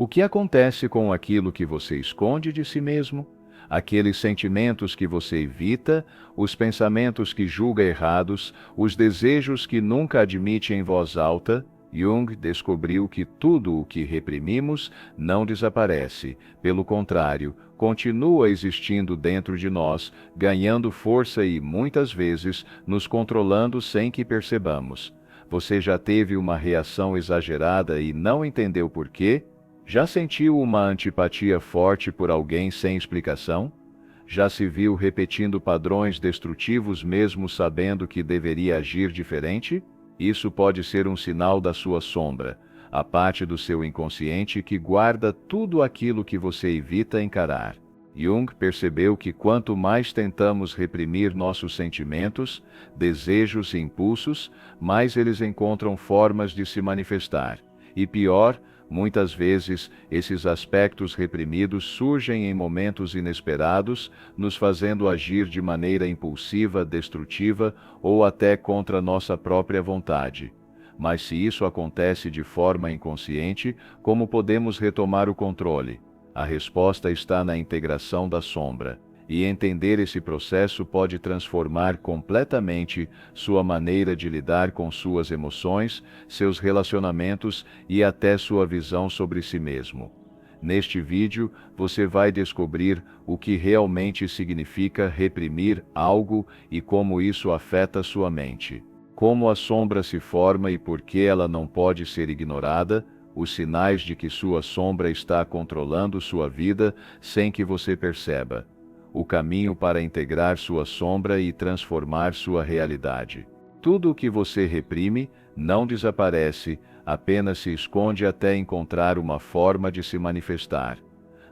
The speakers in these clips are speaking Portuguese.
O que acontece com aquilo que você esconde de si mesmo? Aqueles sentimentos que você evita, os pensamentos que julga errados, os desejos que nunca admite em voz alta? Jung descobriu que tudo o que reprimimos não desaparece. Pelo contrário, continua existindo dentro de nós, ganhando força e, muitas vezes, nos controlando sem que percebamos. Você já teve uma reação exagerada e não entendeu por quê? Já sentiu uma antipatia forte por alguém sem explicação? Já se viu repetindo padrões destrutivos mesmo sabendo que deveria agir diferente? Isso pode ser um sinal da sua sombra, a parte do seu inconsciente que guarda tudo aquilo que você evita encarar. Jung percebeu que quanto mais tentamos reprimir nossos sentimentos, desejos e impulsos, mais eles encontram formas de se manifestar. E pior, muitas vezes, esses aspectos reprimidos surgem em momentos inesperados, nos fazendo agir de maneira impulsiva, destrutiva ou até contra nossa própria vontade. Mas se isso acontece de forma inconsciente, como podemos retomar o controle? A resposta está na integração da sombra. E entender esse processo pode transformar completamente sua maneira de lidar com suas emoções, seus relacionamentos e até sua visão sobre si mesmo. Neste vídeo, você vai descobrir o que realmente significa reprimir algo e como isso afeta sua mente. Como a sombra se forma e por que ela não pode ser ignorada, os sinais de que sua sombra está controlando sua vida sem que você perceba. O caminho para integrar sua sombra e transformar sua realidade. Tudo o que você reprime não desaparece, apenas se esconde até encontrar uma forma de se manifestar.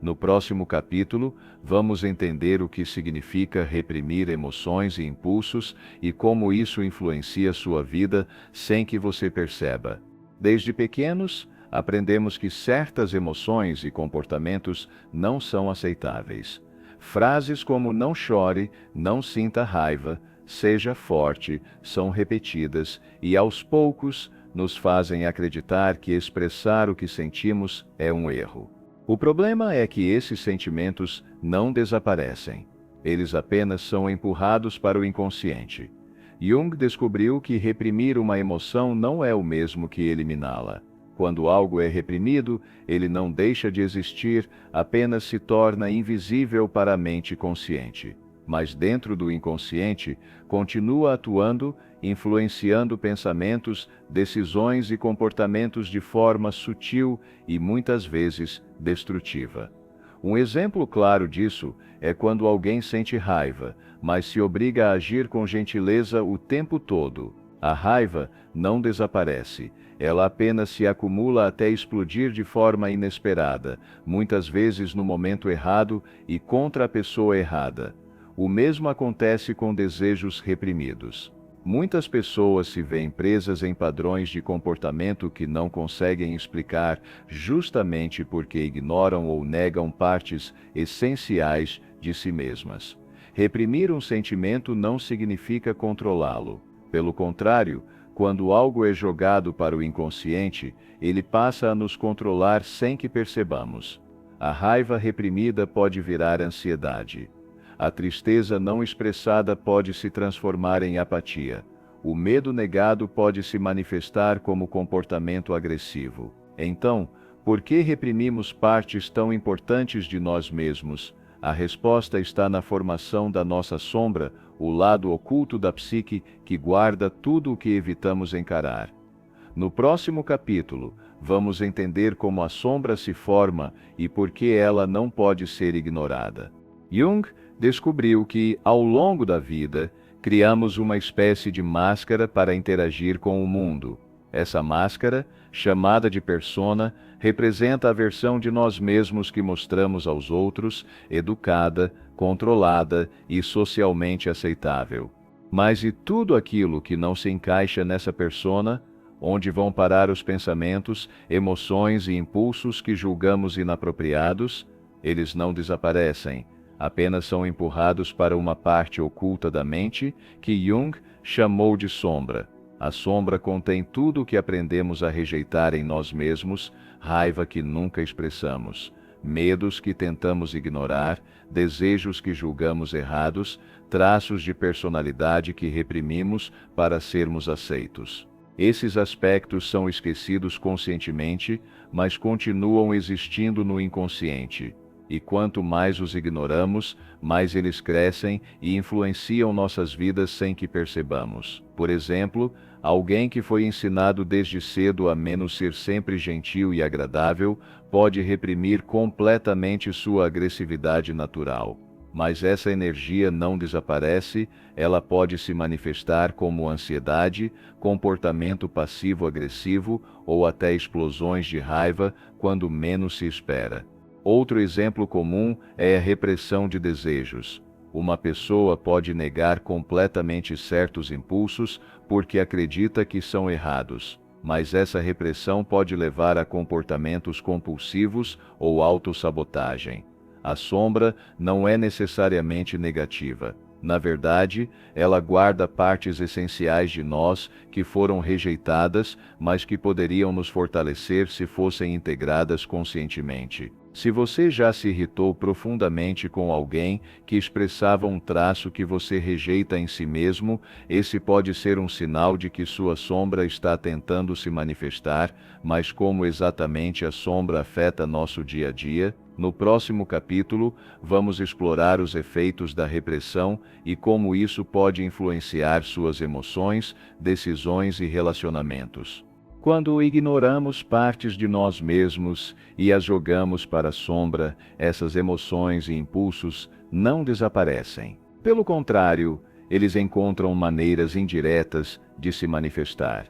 No próximo capítulo, vamos entender o que significa reprimir emoções e impulsos e como isso influencia sua vida sem que você perceba. Desde pequenos, aprendemos que certas emoções e comportamentos não são aceitáveis. Frases como não chore, não sinta raiva, seja forte, são repetidas e, aos poucos, nos fazem acreditar que expressar o que sentimos é um erro. O problema é que esses sentimentos não desaparecem. Eles apenas são empurrados para o inconsciente. Jung descobriu que reprimir uma emoção não é o mesmo que eliminá-la. Quando algo é reprimido, ele não deixa de existir, apenas se torna invisível para a mente consciente. Mas dentro do inconsciente, continua atuando, influenciando pensamentos, decisões e comportamentos de forma sutil e muitas vezes destrutiva. Um exemplo claro disso é quando alguém sente raiva, mas se obriga a agir com gentileza o tempo todo. A raiva não desaparece. Ela apenas se acumula até explodir de forma inesperada, muitas vezes no momento errado e contra a pessoa errada. O mesmo acontece com desejos reprimidos. Muitas pessoas se veem presas em padrões de comportamento que não conseguem explicar justamente porque ignoram ou negam partes essenciais de si mesmas. Reprimir um sentimento não significa controlá-lo. Pelo contrário, quando algo é jogado para o inconsciente, ele passa a nos controlar sem que percebamos. A raiva reprimida pode virar ansiedade. A tristeza não expressada pode se transformar em apatia. O medo negado pode se manifestar como comportamento agressivo. Então, por que reprimimos partes tão importantes de nós mesmos? A resposta está na formação da nossa sombra, o lado oculto da psique que guarda tudo o que evitamos encarar. No próximo capítulo, vamos entender como a sombra se forma e por que ela não pode ser ignorada. Jung descobriu que, ao longo da vida, criamos uma espécie de máscara para interagir com o mundo. Essa máscara, chamada de persona, representa a versão de nós mesmos que mostramos aos outros, educada, controlada e socialmente aceitável. Mas e tudo aquilo que não se encaixa nessa persona? Onde vão parar os pensamentos, emoções e impulsos que julgamos inapropriados? Eles não desaparecem, apenas são empurrados para uma parte oculta da mente que Jung chamou de sombra. A sombra contém tudo o que aprendemos a rejeitar em nós mesmos, raiva que nunca expressamos, medos que tentamos ignorar, desejos que julgamos errados, traços de personalidade que reprimimos para sermos aceitos. Esses aspectos são esquecidos conscientemente, mas continuam existindo no inconsciente. E quanto mais os ignoramos, mais eles crescem e influenciam nossas vidas sem que percebamos. Por exemplo, alguém que foi ensinado desde cedo a menos ser sempre gentil e agradável, pode reprimir completamente sua agressividade natural. Mas essa energia não desaparece, ela pode se manifestar como ansiedade, comportamento passivo-agressivo ou até explosões de raiva quando menos se espera. Outro exemplo comum é a repressão de desejos. Uma pessoa pode negar completamente certos impulsos porque acredita que são errados, mas essa repressão pode levar a comportamentos compulsivos ou autossabotagem. A sombra não é necessariamente negativa. Na verdade, ela guarda partes essenciais de nós que foram rejeitadas, mas que poderiam nos fortalecer se fossem integradas conscientemente. Se você já se irritou profundamente com alguém que expressava um traço que você rejeita em si mesmo, esse pode ser um sinal de que sua sombra está tentando se manifestar, mas como exatamente a sombra afeta nosso dia a dia? No próximo capítulo, vamos explorar os efeitos da repressão e como isso pode influenciar suas emoções, decisões e relacionamentos. Quando ignoramos partes de nós mesmos e as jogamos para a sombra, essas emoções e impulsos não desaparecem. Pelo contrário, eles encontram maneiras indiretas de se manifestar.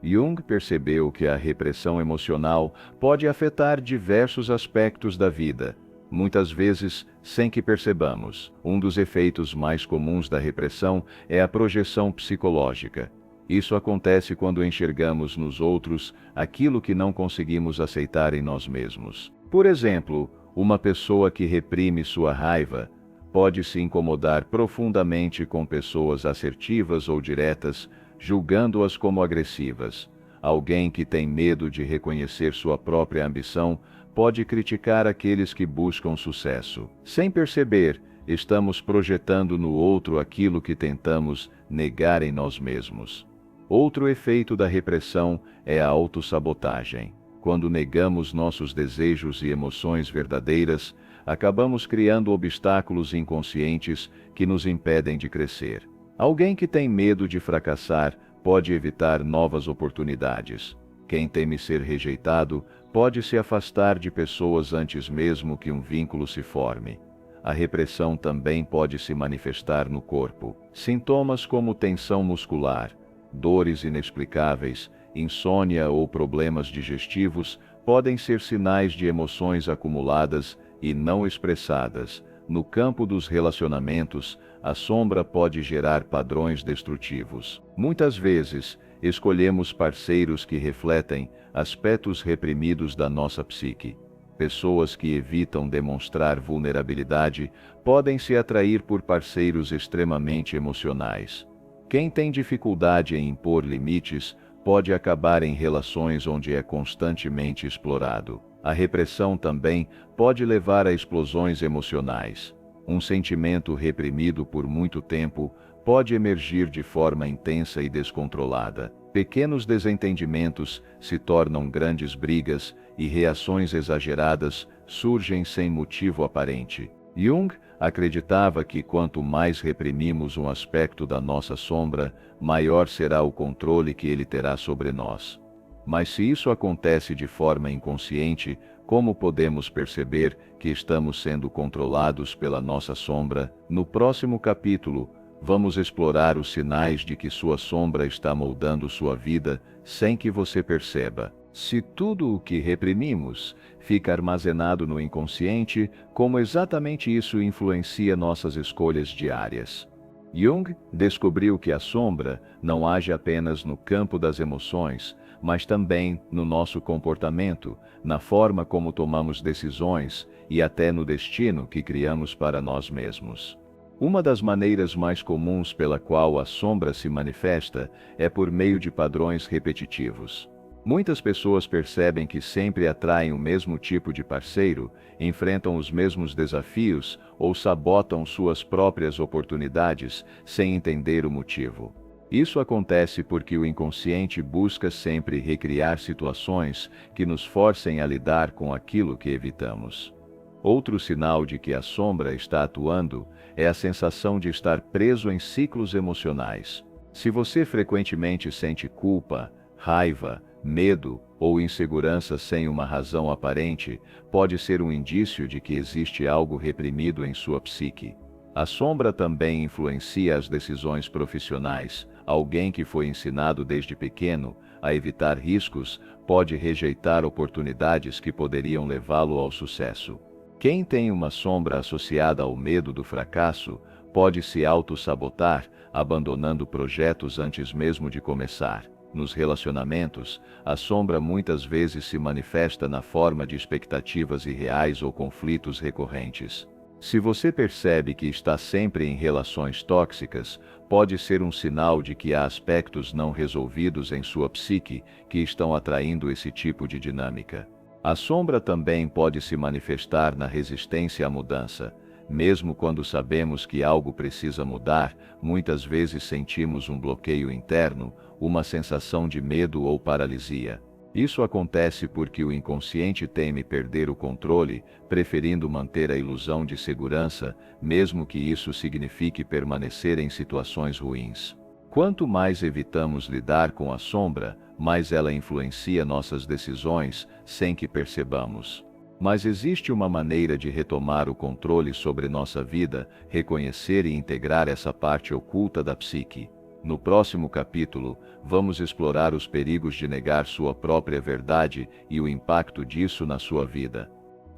Jung percebeu que a repressão emocional pode afetar diversos aspectos da vida, muitas vezes sem que percebamos. Um dos efeitos mais comuns da repressão é a projeção psicológica. Isso acontece quando enxergamos nos outros aquilo que não conseguimos aceitar em nós mesmos. Por exemplo, uma pessoa que reprime sua raiva pode se incomodar profundamente com pessoas assertivas ou diretas, julgando-as como agressivas. Alguém que tem medo de reconhecer sua própria ambição pode criticar aqueles que buscam sucesso. Sem perceber, estamos projetando no outro aquilo que tentamos negar em nós mesmos. Outro efeito da repressão é a autossabotagem. Quando negamos nossos desejos e emoções verdadeiras, acabamos criando obstáculos inconscientes que nos impedem de crescer. Alguém que tem medo de fracassar pode evitar novas oportunidades. Quem teme ser rejeitado pode se afastar de pessoas antes mesmo que um vínculo se forme. A repressão também pode se manifestar no corpo. Sintomas como tensão muscular, dores inexplicáveis, insônia ou problemas digestivos podem ser sinais de emoções acumuladas e não expressadas. No campo dos relacionamentos, a sombra pode gerar padrões destrutivos. Muitas vezes, escolhemos parceiros que refletem aspectos reprimidos da nossa psique. Pessoas que evitam demonstrar vulnerabilidade podem se atrair por parceiros extremamente emocionais. Quem tem dificuldade em impor limites pode acabar em relações onde é constantemente explorado. A repressão também pode levar a explosões emocionais. Um sentimento reprimido por muito tempo pode emergir de forma intensa e descontrolada. Pequenos desentendimentos se tornam grandes brigas e reações exageradas surgem sem motivo aparente. Jung acreditava que quanto mais reprimimos um aspecto da nossa sombra, maior será o controle que ele terá sobre nós. Mas se isso acontece de forma inconsciente, como podemos perceber que estamos sendo controlados pela nossa sombra? No próximo capítulo, vamos explorar os sinais de que sua sombra está moldando sua vida sem que você perceba. Se tudo o que reprimimos fica armazenado no inconsciente, como exatamente isso influencia nossas escolhas diárias? Jung descobriu que a sombra não age apenas no campo das emoções, mas também no nosso comportamento, na forma como tomamos decisões e até no destino que criamos para nós mesmos. Uma das maneiras mais comuns pela qual a sombra se manifesta é por meio de padrões repetitivos. Muitas pessoas percebem que sempre atraem o mesmo tipo de parceiro, enfrentam os mesmos desafios ou sabotam suas próprias oportunidades sem entender o motivo. Isso acontece porque o inconsciente busca sempre recriar situações que nos forcem a lidar com aquilo que evitamos. Outro sinal de que a sombra está atuando é a sensação de estar preso em ciclos emocionais. Se você frequentemente sente culpa, raiva, medo ou insegurança sem uma razão aparente, pode ser um indício de que existe algo reprimido em sua psique. A sombra também influencia as decisões profissionais. Alguém que foi ensinado desde pequeno a evitar riscos pode rejeitar oportunidades que poderiam levá-lo ao sucesso. Quem tem uma sombra associada ao medo do fracasso pode se auto-sabotar, abandonando projetos antes mesmo de começar. Nos relacionamentos, a sombra muitas vezes se manifesta na forma de expectativas irreais ou conflitos recorrentes. Se você percebe que está sempre em relações tóxicas, pode ser um sinal de que há aspectos não resolvidos em sua psique que estão atraindo esse tipo de dinâmica. A sombra também pode se manifestar na resistência à mudança. Mesmo quando sabemos que algo precisa mudar, muitas vezes sentimos um bloqueio interno, uma sensação de medo ou paralisia. Isso acontece porque o inconsciente teme perder o controle, preferindo manter a ilusão de segurança, mesmo que isso signifique permanecer em situações ruins. Quanto mais evitamos lidar com a sombra, mais ela influencia nossas decisões, sem que percebamos. Mas existe uma maneira de retomar o controle sobre nossa vida, reconhecer e integrar essa parte oculta da psique. No próximo capítulo, vamos explorar os perigos de negar sua própria verdade e o impacto disso na sua vida.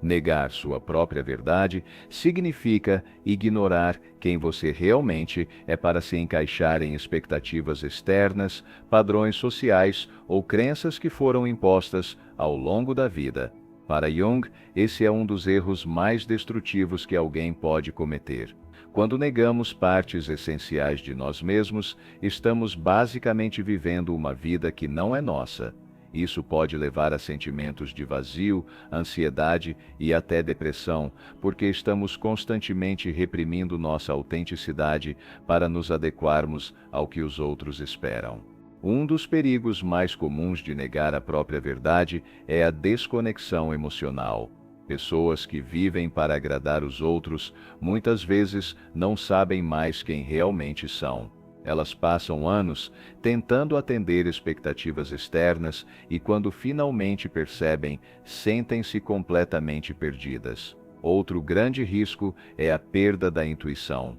Negar sua própria verdade significa ignorar quem você realmente é para se encaixar em expectativas externas, padrões sociais ou crenças que foram impostas ao longo da vida. Para Jung, esse é um dos erros mais destrutivos que alguém pode cometer. Quando negamos partes essenciais de nós mesmos, estamos basicamente vivendo uma vida que não é nossa. Isso pode levar a sentimentos de vazio, ansiedade e até depressão, porque estamos constantemente reprimindo nossa autenticidade para nos adequarmos ao que os outros esperam. Um dos perigos mais comuns de negar a própria verdade é a desconexão emocional. Pessoas que vivem para agradar os outros muitas vezes não sabem mais quem realmente são. Elas passam anos tentando atender expectativas externas e, quando finalmente percebem, sentem-se completamente perdidas. Outro grande risco é a perda da intuição.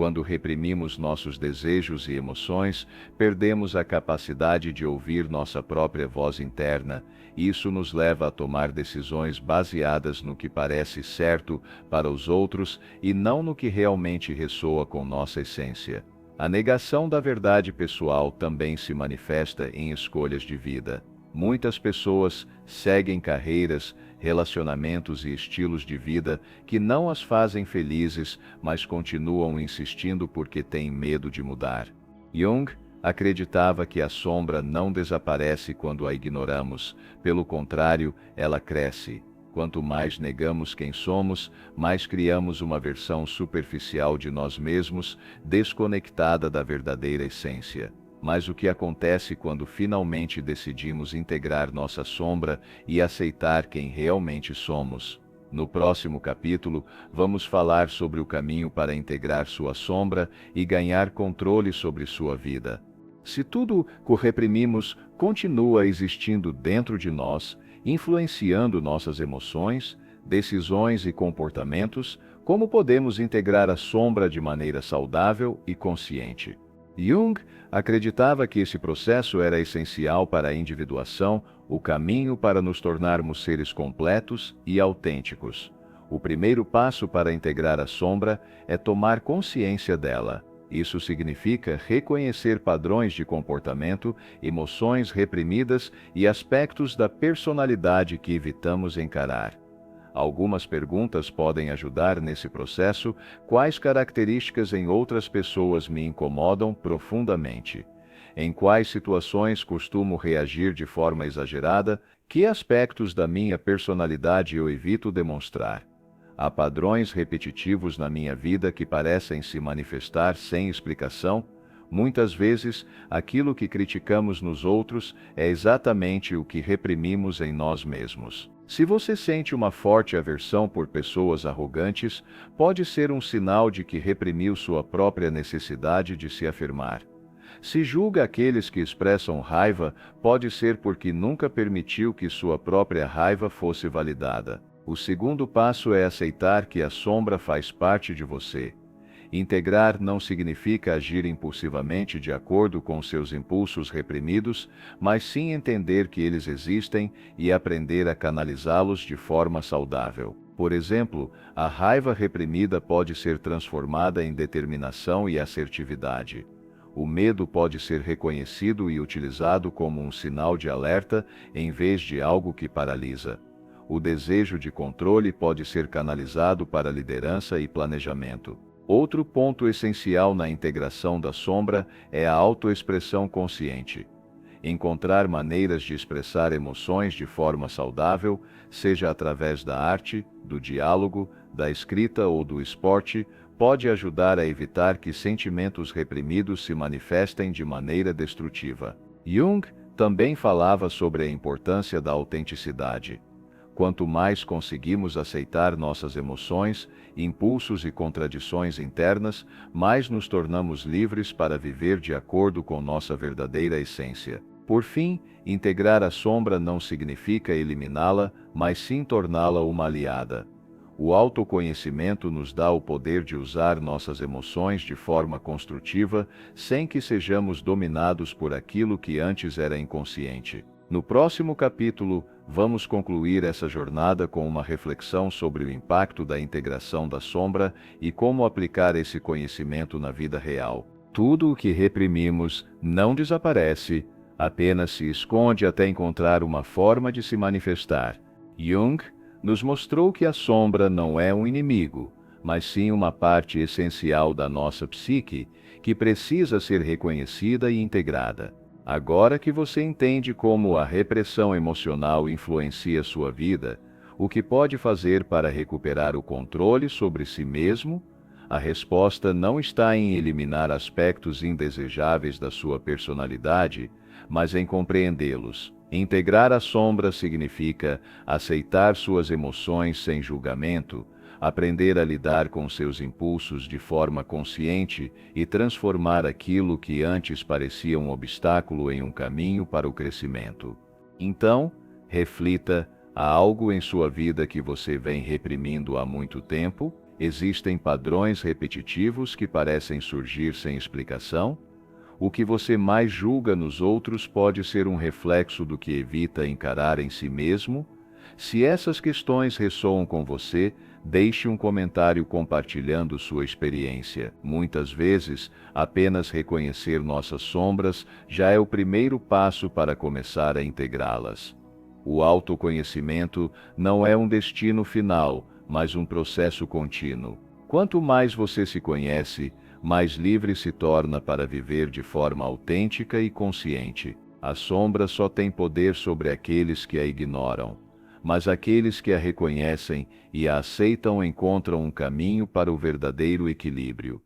Quando reprimimos nossos desejos e emoções, perdemos a capacidade de ouvir nossa própria voz interna. Isso nos leva a tomar decisões baseadas no que parece certo para os outros e não no que realmente ressoa com nossa essência. A negação da verdade pessoal também se manifesta em escolhas de vida. Muitas pessoas seguem carreiras, relacionamentos e estilos de vida que não as fazem felizes, mas continuam insistindo porque têm medo de mudar. Jung acreditava que a sombra não desaparece quando a ignoramos, pelo contrário, ela cresce. Quanto mais negamos quem somos, mais criamos uma versão superficial de nós mesmos, desconectada da verdadeira essência. Mas o que acontece quando finalmente decidimos integrar nossa sombra e aceitar quem realmente somos? No próximo capítulo, vamos falar sobre o caminho para integrar sua sombra e ganhar controle sobre sua vida. Se tudo que reprimimos continua existindo dentro de nós, influenciando nossas emoções, decisões e comportamentos, como podemos integrar a sombra de maneira saudável e consciente? Jung acreditava que esse processo era essencial para a individuação, o caminho para nos tornarmos seres completos e autênticos. O primeiro passo para integrar a sombra é tomar consciência dela. Isso significa reconhecer padrões de comportamento, emoções reprimidas e aspectos da personalidade que evitamos encarar. Algumas perguntas podem ajudar nesse processo. Quais características em outras pessoas me incomodam profundamente? Em quais situações costumo reagir de forma exagerada? Que aspectos da minha personalidade eu evito demonstrar? Há padrões repetitivos na minha vida que parecem se manifestar sem explicação? Muitas vezes, aquilo que criticamos nos outros é exatamente o que reprimimos em nós mesmos. Se você sente uma forte aversão por pessoas arrogantes, pode ser um sinal de que reprimiu sua própria necessidade de se afirmar. Se julga aqueles que expressam raiva, pode ser porque nunca permitiu que sua própria raiva fosse validada. O segundo passo é aceitar que a sombra faz parte de você. Integrar não significa agir impulsivamente de acordo com seus impulsos reprimidos, mas sim entender que eles existem e aprender a canalizá-los de forma saudável. Por exemplo, a raiva reprimida pode ser transformada em determinação e assertividade. O medo pode ser reconhecido e utilizado como um sinal de alerta em vez de algo que paralisa. O desejo de controle pode ser canalizado para liderança e planejamento. Outro ponto essencial na integração da sombra é a autoexpressão consciente. Encontrar maneiras de expressar emoções de forma saudável, seja através da arte, do diálogo, da escrita ou do esporte, pode ajudar a evitar que sentimentos reprimidos se manifestem de maneira destrutiva. Jung também falava sobre a importância da autenticidade. Quanto mais conseguimos aceitar nossas emoções, impulsos e contradições internas, mais nos tornamos livres para viver de acordo com nossa verdadeira essência. Por fim, integrar a sombra não significa eliminá-la, mas sim torná-la uma aliada. O autoconhecimento nos dá o poder de usar nossas emoções de forma construtiva, sem que sejamos dominados por aquilo que antes era inconsciente. No próximo capítulo, vamos concluir essa jornada com uma reflexão sobre o impacto da integração da sombra e como aplicar esse conhecimento na vida real. Tudo o que reprimimos não desaparece, apenas se esconde até encontrar uma forma de se manifestar. Jung nos mostrou que a sombra não é um inimigo, mas sim uma parte essencial da nossa psique que precisa ser reconhecida e integrada. Agora que você entende como a repressão emocional influencia sua vida, o que pode fazer para recuperar o controle sobre si mesmo, a resposta não está em eliminar aspectos indesejáveis da sua personalidade, mas em compreendê-los. Integrar a sombra significa aceitar suas emoções sem julgamento, aprender a lidar com seus impulsos de forma consciente e transformar aquilo que antes parecia um obstáculo em um caminho para o crescimento. Então, reflita: há algo em sua vida que você vem reprimindo há muito tempo? Existem padrões repetitivos que parecem surgir sem explicação? O que você mais julga nos outros pode ser um reflexo do que evita encarar em si mesmo? Se essas questões ressoam com você, deixe um comentário compartilhando sua experiência. Muitas vezes, apenas reconhecer nossas sombras já é o primeiro passo para começar a integrá-las. O autoconhecimento não é um destino final, mas um processo contínuo. Quanto mais você se conhece, mais livre se torna para viver de forma autêntica e consciente. A sombra só tem poder sobre aqueles que a ignoram, mas aqueles que a reconhecem e a aceitam encontram um caminho para o verdadeiro equilíbrio.